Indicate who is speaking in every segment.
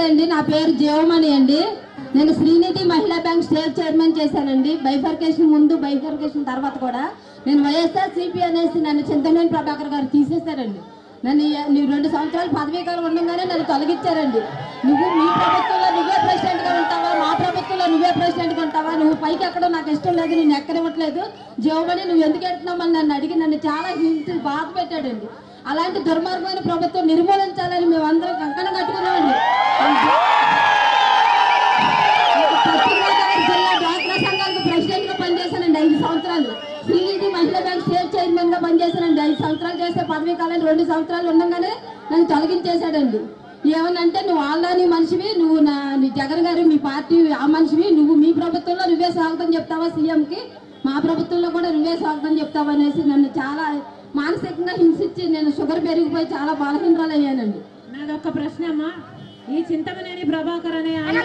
Speaker 1: అండి. నా పేరు జీవమణి అండి. నేను శ్రీనిధి మహిళా బ్యాంక్ స్టేట్ చైర్మన్ చేశానండి. బైఫర్కేషన్ ముందు, బైఫర్కేషన్ తర్వాత కూడా నేను వైఎస్ఆర్సీపీ అనేసి నన్ను చింతమనేని ప్రభాకర్ గారు తీసేశారండి. నువ్వు 2 సంవత్సరాలు పదవీకాలం ఉండగానే నన్ను తొలగించారండి. నువ్వు మీ ప్రభుత్వంలో నువ్వే ప్రెసిడెంట్గా ఉంటావా, మా ప్రభుత్వంలో నువ్వే ప్రెసిడెంట్గా ఉంటావా, నువ్వు పైకి ఎక్కడో నాకు ఇష్టం లేదు, నేను ఎక్కనివ్వట్లేదు జీవమణి, నువ్వు ఎందుకు వెళ్తున్నామని నన్ను అడిగి నన్ను చాలా బాధ పెట్టాడండి. అలాంటి దుర్మార్గమైన ప్రభుత్వం నిర్మూలించాలని మేమందరం కంకణం కట్టుకున్నామండి. జిల్లా డ్వాక్రా సంఘాలకు ప్రెసిడెంట్ గా పనిచేశానండి 5 సంవత్సరాలు. శ్రీనిధి మహిళా బ్యాంక్ స్టేట్ చైర్మన్ గా పనిచేశానండి 5 సంవత్సరాలు చేస్తే పదవీ కాలం 2 సంవత్సరాలు ఉండగానే నన్ను తొలగించేశాడండి. ఏమనంటే నువ్వు ఆళ్ళని మనిషివి, నువ్వు నీ జగన్ గారు మీ పార్టీ ఆ మనిషివి, నువ్వు మీ ప్రభుత్వంలో నువ్వే స్వాగతం చెప్తావా సీఎంకి, మా ప్రభుత్వంలో కూడా నువ్వే స్వాగతం చెప్తావా అనేసి నన్ను చాలా మానసికంగా హింసించి నేను షుగర్ పెరిగిపోయి చాలా బలహీనరాలు అయ్యానండి.
Speaker 2: నాదొక్క ప్రశ్న అమ్మా, ఈ చింతమనేని ప్రభాకర్ అనే ఆయన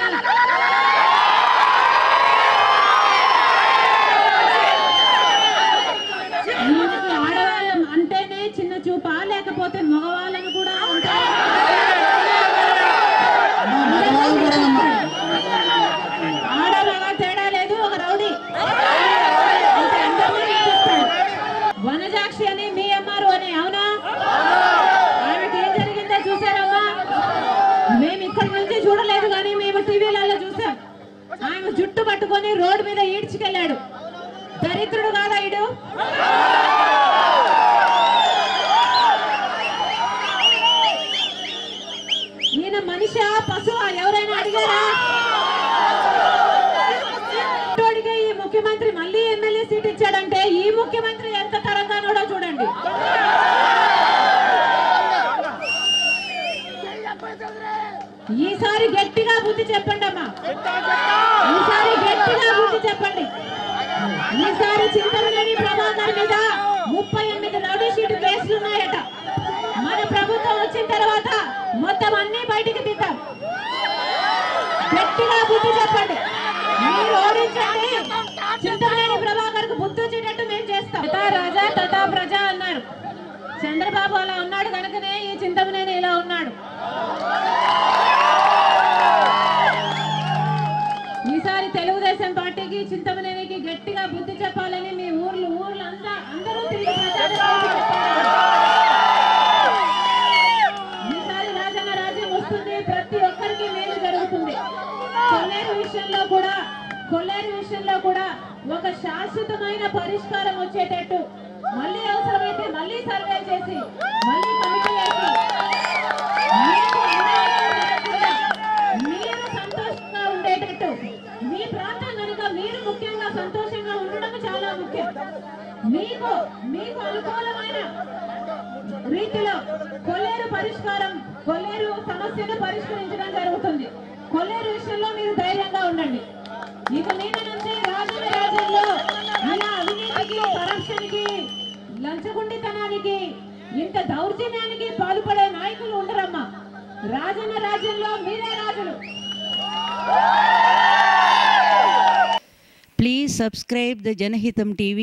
Speaker 2: ఆడవాళ్ళ అంటేనే చిన్న చూపా, లేకపోతే మగవాళ్ళను కూడా ఆడమగ తేడా లేదు, ఒక రౌడీ వనజాక్షి అని మీ అమ్మారు అని, అవునా? ఆమెకి ఏం జరిగిందో చూసారమ్మా? మేము ఇక్కడి నుంచి చూడలేదు కానీ మేము టీవీలలో చూసాం. ఆమె జుట్టు పట్టుకొని రోడ్డు మీద ఈడ్చుకెళ్ళాడు. దరిద్రుడు కాదా ఇడు? ఈయన మనిషి పశువా? ఎవరైనా అడిగారా? ఈ ముఖ్యమంత్రి మళ్ళీ ఎమ్మెల్యే సీట్ ఇచ్చాడంటే ఈ ముఖ్యమంత్రి ఎంత తరంగానోడో చూడండి. ఈసారి గట్టిగా బుద్ధి చెప్పండి అమ్మా, ఈసారి గట్టిగా బుద్ధి చెప్పండి. ఈసారి చింతమనేని ప్రభాకర్ మీద 38 రౌడీ షీట్ కేసులు ఉన్నాయట. మన ప్రభుత్వం వచ్చిన తర్వాత మొత్తం అన్ని బయటికి తీద్దాం. గట్టిగా బుద్ధి చెప్పండి. మీరు ఓడించండి, చింతమనేని ప్రభాకర్ కు బుద్ధి వచ్చేటట్టు మేము చేస్తాం. తథా రాజా తథా ప్రజ అన్నారు. చంద్రబాబు అలా ఉన్నాడు కనుకనే ఈ చింతమనేని ఇలా ఉన్నాడు. ఈసారి తెలుగుదేశం పార్టీకి చింతమనేనికి గట్టిగా బుద్ధి చెప్పాలని మీ ఊర్లు అందరూ తిరిగి ఈసారి రాజన్న రాజ్యం వస్తుంది, ప్రతి ఒక్కరికి మేలు జరుగుతుంది. కొల్లేరు విషయంలో కూడా ఒక శాశ్వతమైన పరిష్కారం వచ్చేటట్టు మళ్ళీ అవసరమైతే మళ్ళీ సర్వే చేసి మళ్ళీ కమిటీ వేసి మీరు సంతోషంగా ఉండేటట్టు, మీ ప్రాంతం కనుక మీరు ముఖ్యంగా సంతోషంగా ఉండడం చాలా ముఖ్యం. మీకు అనుకూలమైన రీతిలో కొల్లేరు సమస్యను పరిష్కరించడం జరుగుతుంది. కొల్లేరు విషయంలో మీరు ధైర్యంగా ఉండండి. ఇక మీద నుంచి రాజన్న రాజ్యంలో ఇలా అవినీతికి, కరప్షన్కి, లంచగొండితనానికి, ఇంత దౌర్జన్యానికి పాల్పడే నాయకులు ఉండరమ్మా. రాజన్న రాజ్యంలో మీరే రాజులు.
Speaker 3: Please subscribe the Janahitam TV.